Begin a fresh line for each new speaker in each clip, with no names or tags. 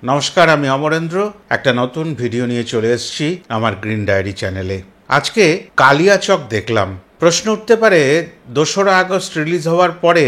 নমস্কার, আমি অমরেন্দ্র একটা নতুন ভিডিও নিয়ে চলে এসেছি আমার গ্রিন ডায়েরি চ্যানেলে। আজকে কালিয়াচক দেখলাম। প্রশ্ন উঠতে পারে, 2রা আগস্ট রিলিজ হওয়ার পরে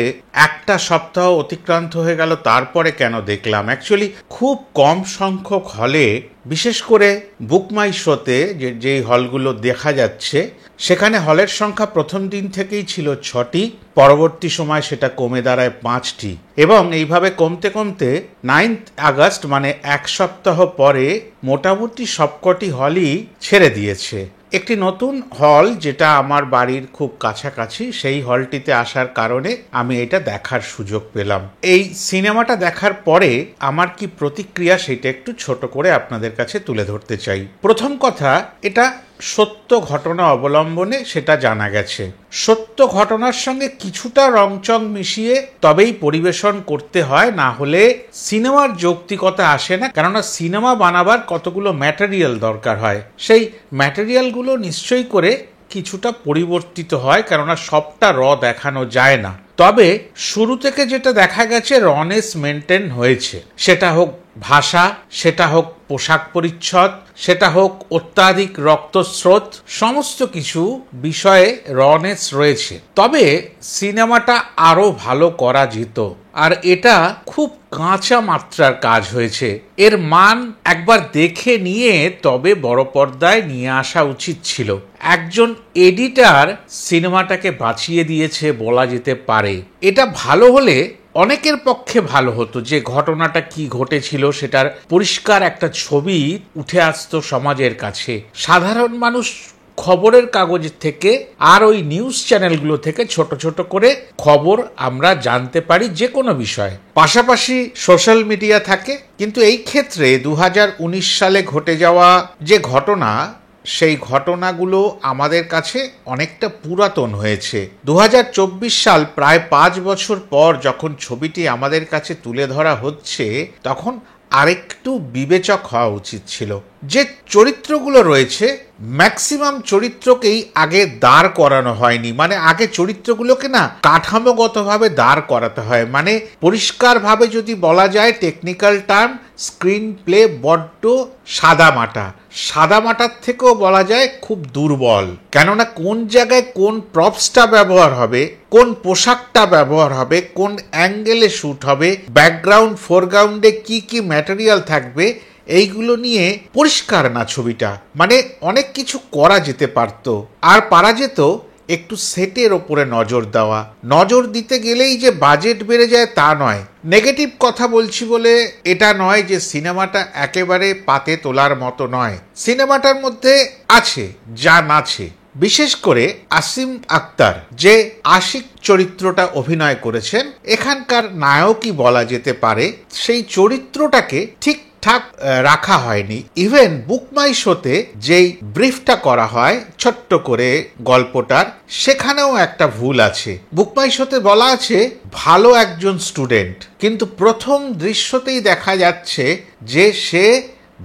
একটা সপ্তাহ অতিক্রান্ত হয়ে গেল, তারপরে কেন দেখলাম? অ্যাকচুয়ালি খুব কম সংখ্যক হলে, বিশেষ করে বুক মাই শোতে যেই হলগুলো দেখা যাচ্ছে, সেখানে হলের সংখ্যা প্রথম দিন থেকেই ছিল 6টি, পরবর্তী সময় সেটা কমে দাঁড়ায় 5টি, এবং এইভাবে কমতে কমতে 9 আগস্ট মানে এক সপ্তাহ পরে মোটামুটি সবকটি হলই ছেড়ে দিয়েছে। একটি নতুন হল, যেটা আমার বাড়ির খুব কাছাকাছি, সেই হলটিতে আসার কারণে আমি এটা দেখার সুযোগ পেলাম। এই সিনেমাটা দেখার পরে আমার কি প্রতিক্রিয়া, সেটা একটু ছোট করে আপনাদের কাছে তুলে ধরতে চাই। প্রথম কথা, এটা সত্য ঘটনা অবলম্বনে সেটা জানা গেছে। সত্য ঘটনার সঙ্গে কিছুটা রংচং মিশিয়ে তবেই পরিবেশন করতে হয়, না হলে সিনেমার যৌক্তিকতা আসে না। কেননা সিনেমা বানাবার কতগুলো ম্যাটেরিয়াল দরকার হয়, সেই ম্যাটেরিয়ালগুলো নিশ্চয়ই করে কিছুটা পরিবর্তিত হয়, কেননা সবটা দেখানো যায় না। তবে শুরু থেকে যেটা দেখা গেছে, রনেস মেনটেন হয়েছে। সেটা হোক ভাষা, সেটা হোক পোশাক পরিচ্ছদ, সেটা হোক অত্যাধিক রক্তস্রোত, সমস্ত কিছু বিষয়ে রনেস রয়েছে। তবে সিনেমাটা আরো ভালো করা যেত, আর এটা খুব কাঁচা মাত্রার কাজ হয়েছে। এর মান একবার দেখে নিয়ে তবে বড় পর্দায় নিয়ে আসা উচিত ছিল। একজন এডিটর সিনেমাটাকে বাঁচিয়ে দিয়েছে বলা যেতে পারে। এটা ভালো হলে অনেকের পক্ষে ভালো হতো, যে ঘটনাটা কি ঘটেছিল সেটার পরিষ্কার একটা ছবি উঠে আসতো সমাজের কাছে। সাধারণ মানুষ খবরের কাগজ থেকে আর ওই নিউজ চ্যানেলগুলো থেকে ছোট ছোট করে খবর আমরা জানতে পারি যে কোনো বিষয়। পাশাপাশি সোশ্যাল মিডিয়া থাকে, কিন্তু এই ক্ষেত্রে 2019 সালে ঘটে যাওয়া যে ঘটনা, সেই ঘটনাগুলো আমাদের কাছে অনেকটা পুরাতন হয়েছে। 2024 সাল, প্রায় 5 বছর পর যখন ছবিটি আমাদের কাছে তুলে ধরা হচ্ছে, তখন আরেকটু বিবেচক হওয়া উচিত ছিল। যে চরিত্রগুলো রয়েছে, ম্যাক্সিমাম চরিত্রকেই আগে দাঁড় করানো হয়নি। মানে আগে চরিত্রগুলোকে না কাঠামোগতভাবে দাঁড় করাতে হয়। মানে পরিষ্কারভাবে যদি বলা যায়, টেকনিক্যাল টার্ম, স্ক্রিন প্লে বড্ড সাদামাটার থেকেও বলা যায় খুব দুর্বল। কেননা কোন জায়গায় কোন প্রপসটা ব্যবহার হবে, কোন পোশাকটা ব্যবহার হবে, কোন অ্যাঙ্গেলে শ্যুট হবে, ব্যাকগ্রাউন্ড ফোরগ্রাউন্ডে কি কি ম্যাটেরিয়াল থাকবে, এইগুলো নিয়ে পরিষ্কার না ছবিটা। মানে অনেক কিছু করা যেতে পারত, আর পারা যেত একটু সেটের ওপরে নজর দেওয়া। নজর দিতে গেলেই যে বাজেট বেড়ে যায় তা নয়। নেগেটিভ কথা বলছি বলে এটা নয় যে সিনেমাটা একেবারে পাতে তোলার মতো নয়। সিনেমাটার মধ্যে আছে জান আছে। বিশেষ করে আসিম আক্তার যে আশিক চরিত্রটা অভিনয় করেছেন, এখানকার নায়কই বলা যেতে পারে, সেই চরিত্রটাকে ঠিক রাখা হয়নি। ইভেন বুক মাই শোতে যেই ব্রিফটা করা হয় ছোট্ট করে গল্পটার, সেখানেও একটা ভুল আছে। বুক মাই শোতে বলা আছে ভালো একজন স্টুডেন্ট, কিন্তু প্রথম দৃশ্যতেই দেখা যাচ্ছে যে সে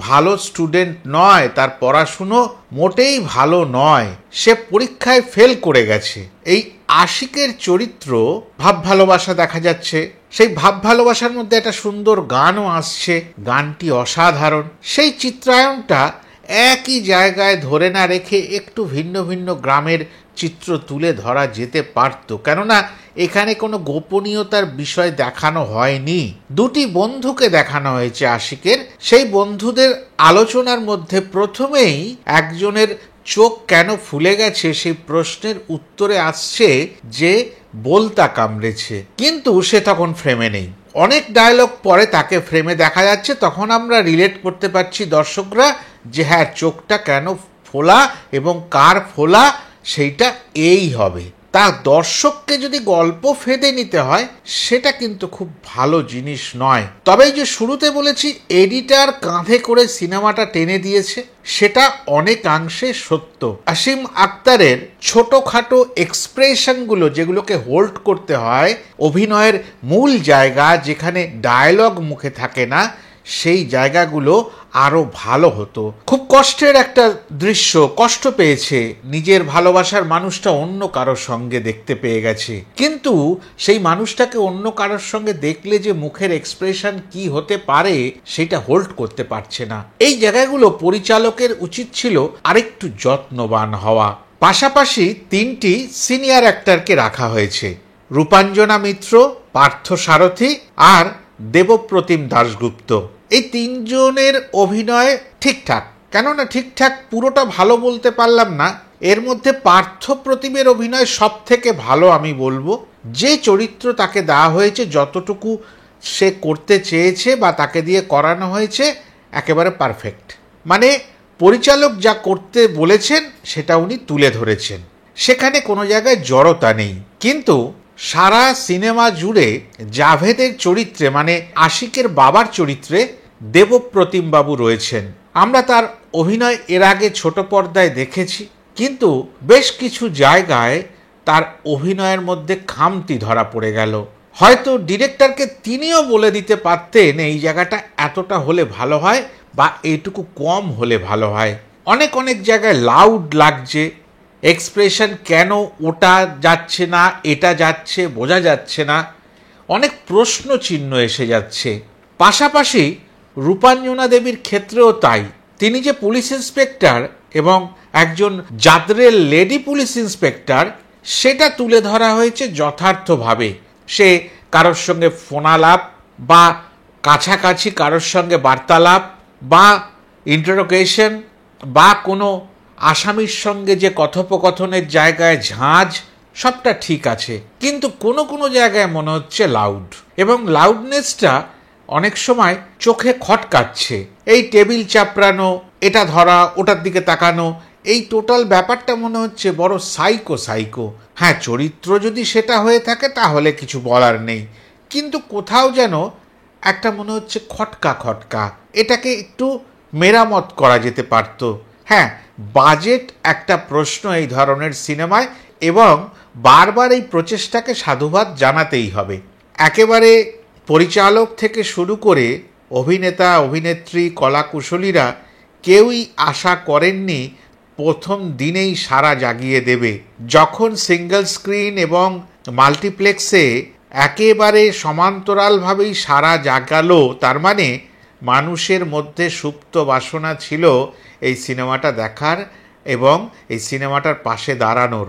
ভালো স্টুডেন্ট নয়, তার পড়াশুনো মোটেই ভালো নয়, সে পরীক্ষায় ফেল করে গেছে। এই আশিকের চরিত্র ভাব ভালোবাসা দেখা যাচ্ছে, সেই ভাব ভালোবাসার মধ্যে একটা সুন্দর গানও আসছে, গানটি অসাধারণ। সেই চিত্রায়নটা একই জায়গায় ধরে না রেখে একটু ভিন্ন ভিন্ন গ্রামের চিত্র তুলে ধরা যেতে পারত। কেননা এখানে কোনো গোপনীয়তার বিষয় দেখানো হয়নি। দুটি বন্ধুকে দেখানো হয়েছে আশিকের। সেই বন্ধুদের আলোচনার মধ্যে প্রথমেই একজনের চোখ কেন ফুলে গেছে সেই প্রশ্নের উত্তরে আসছে যে বলতা কামড়েছে, কিন্তু সে তখন ফ্রেমে নেই। অনেক ডায়লগ পরে তাকে ফ্রেমে দেখা যাচ্ছে, তখন আমরা রিলেট করতে পারছি দর্শকরা যে হ্যাঁ, চোখটা কেন ফোলা এবং কার ফোলা সেইটা এই হবে। তা দর্শককে যদি গল্প ফেঁদে নিতে হয়, সেটা কিন্তু খুব ভালো জিনিস নয়। তবে যে শুরুতে বলেছি এডিটর কাঁধে করে সিনেমাটা টেনে দিয়েছে, সেটা অনেকাংশে সত্য। আসিম আক্তারের ছোটখাটো এক্সপ্রেশনগুলো, যেগুলোকে হোল্ড করতে হয়, অভিনয়ের মূল জায়গা যেখানে ডায়লগ মুখে থাকে না, সেই জায়গাগুলো আরো ভালো হতো। খুব কষ্টের একটা দৃশ্য, কষ্ট পেয়েছে, নিজের ভালোবাসার মানুষটা অন্য কারোর সঙ্গে দেখতে পেয়ে গেছে, কিন্তু সেই মানুষটাকে অন্য কারোর সঙ্গে দেখলে যে মুখের এক্সপ্রেশন কি হতে পারে সেটা হোল্ড করতে পারছে না। এই জায়গাগুলো পরিচালকের উচিত ছিল আরেকটু যত্নবান হওয়া। পাশাপাশি 3টি সিনিয়র অ্যাক্টরকে রাখা হয়েছে, রূপাঞ্জনা মিত্র, পার্থ সারথী আর দেবপ্রতিম দাশগুপ্ত। এই 3 জনের অভিনয় ঠিকঠাক, কেননা ঠিকঠাক পুরোটা ভালো বলতে পারলাম না, এর মধ্যে পার্থ প্রতিমের অভিনয় সব থেকে ভালো আমি বলবো। যে চরিত্র তাকে দেওয়া হয়েছে, যতটুকু সে করতে চেয়েছে বা তাকে দিয়ে করানো হয়েছে, একেবারে পারফেক্ট। মানে পরিচালক যা করতে বলেছেন সেটা উনি তুলে ধরেছেন, সেখানে কোনো জায়গায় জড়তা নেই। কিন্তু সারা সিনেমা জুড়ে জাভেদের চরিত্রে, মানে আশিকের বাবার চরিত্রে দেবপ্রতিম বাবু রয়েছেন। আমরা তার অভিনয় এর আগে ছোট পর্দায় দেখেছি, কিন্তু বেশ কিছু জায়গায় তার অভিনয়ের মধ্যে খামতি ধরা পড়ে গেল। হয়তো ডিরেক্টরকে তিনিও বলে দিতে পারতেন এই জায়গাটা এতটা হলে ভালো হয় বা এইটুকু কম হলে ভালো হয়। অনেক অনেক জায়গায় লাউড লাগছে, এক্সপ্রেশন কেন ওটা যাচ্ছে না এটা যাচ্ছে বোঝা যাচ্ছে না, অনেক প্রশ্ন চিহ্ন এসে যাচ্ছে। পাশাপাশি রূপাঞ্জনা দেবীর ক্ষেত্রেও তাই, তিনি যে পুলিশ ইন্সপেক্টর এবং একজন জাদরের লেডি পুলিশ ইন্সপেক্টর সেটা তুলে ধরা হয়েছে যথার্থভাবে। সে কারোর সঙ্গে ফোনালাপ বা কাছাকাছি কারোর সঙ্গে বার্তালাপ বা ইন্টারোগেশন বা কোনো আসামির সঙ্গে যে কথোপকথনের জায়গায় ঝাঁজ, সবটা ঠিক আছে, কিন্তু কোনো কোনো জায়গায় মনে হচ্ছে লাউড, এবং লাউডনেসটা অনেক সময় চোখে খটকাচ্ছে। এই টেবিল চাপড়ানো, এটা ধরা, ওটার দিকে তাকানো, এই টোটাল ব্যাপারটা মনে হচ্ছে বড় সাইকো। হ্যাঁ, চরিত্র যদি সেটা হয়ে থাকে তাহলে কিছু বলার নেই, কিন্তু কোথাও যেন একটা মনে হচ্ছে খটকা, এটাকে একটু মেরামত করা যেতে পারত। হ্যাঁ, বাজেট একটা প্রশ্ন এই ধরনের সিনেমায়, এবং বারবার এই প্রচেষ্টাকে সাধুবাদ জানাতেই হবে। একেবারে পরিচালক থেকে শুরু করে অভিনেতা, অভিনেত্রী, কলাকুশলীরা কেউই আশা করেননি প্রথম দিনেই সারা জাগিয়ে দেবে। যখন সিঙ্গল স্ক্রিন এবং মাল্টিপ্লেক্সে একেবারে সমান্তরালভাবেই সারা জাগালো, তার মানে মানুষের মধ্যে সুপ্ত বাসনা ছিল এই সিনেমাটা দেখার এবং এই সিনেমাটার পাশে দাঁড়ানোর।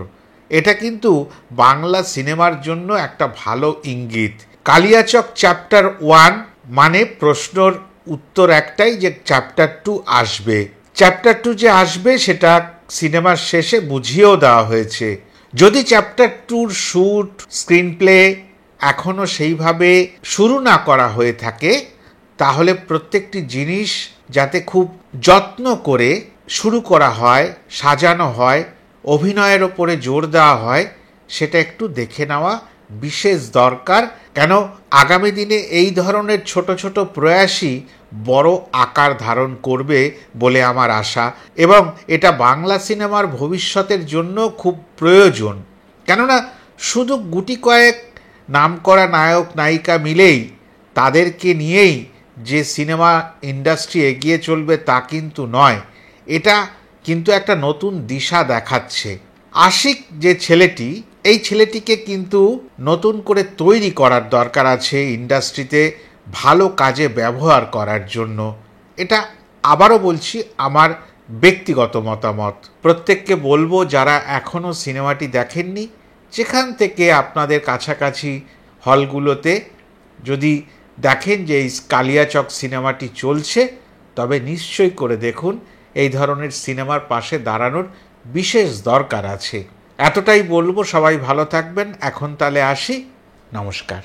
এটা কিন্তু বাংলা সিনেমার জন্য একটা ভালো ইঙ্গিত। কালিয়াচক চ্যাপ্টার 1 মানে প্রশ্নর উত্তর একটাই, যে চ্যাপ্টার 2 আসবে। চ্যাপ্টার 2 যে আসবে সেটা সিনেমার শেষে বুঝিয়েও দেওয়া হয়েছে। যদি চ্যাপ্টার 2র শ্যুট, স্ক্রিন প্লে এখনও সেইভাবে শুরু না করা হয়ে থাকে, তাহলে প্রত্যেকটি জিনিস যাতে খুব যত্ন করে শুরু করা হয়, সাজানো হয়, অভিনয়ের ওপরে জোর দেওয়া হয়, সেটা একটু দেখে নেওয়া বিশেষ দরকার। কেন আগামী দিনে এই ধরনের ছোট ছোট প্রয়াসই বড় আকার ধারণ করবে বলে আমার আশা, এবং এটা বাংলা সিনেমার ভবিষ্যতের জন্য খুব প্রয়োজন। কেননা শুধু গুটি কয়েক নামকরা নায়ক নায়িকা মিলেই, তাদেরকে নিয়েই যে সিনেমা ইন্ডাস্ট্রি এগিয়ে চলবে তা কিন্তু নয়। এটা কিন্তু একটা নতুন দিশা দেখাচ্ছে। আশিক যে ছেলেটি, এই ছেলেটিকে কিন্তু নতুন করে তৈরি করার দরকার আছে ইন্ডাস্ট্রিতে ভালো কাজে ব্যবহার করার জন্য। এটা আবারও বলছি, আমার ব্যক্তিগত মতামত। প্রত্যেককে বলবো, যারা এখনও সিনেমাটি দেখেননি, যেখান থেকে আপনাদের কাছাকাছি হলগুলোতে যদি দেখেন যে এই কালিয়াচক সিনেমাটি চলছে, তবে নিশ্চয়ই করে দেখুন। এই ধরনের সিনেমার পাশে দাঁড়ানোর বিশেষ দরকার আছে। এতটাই বলবো, সবাই ভালো থাকবেন। এখন তাহলে আসি, নমস্কার।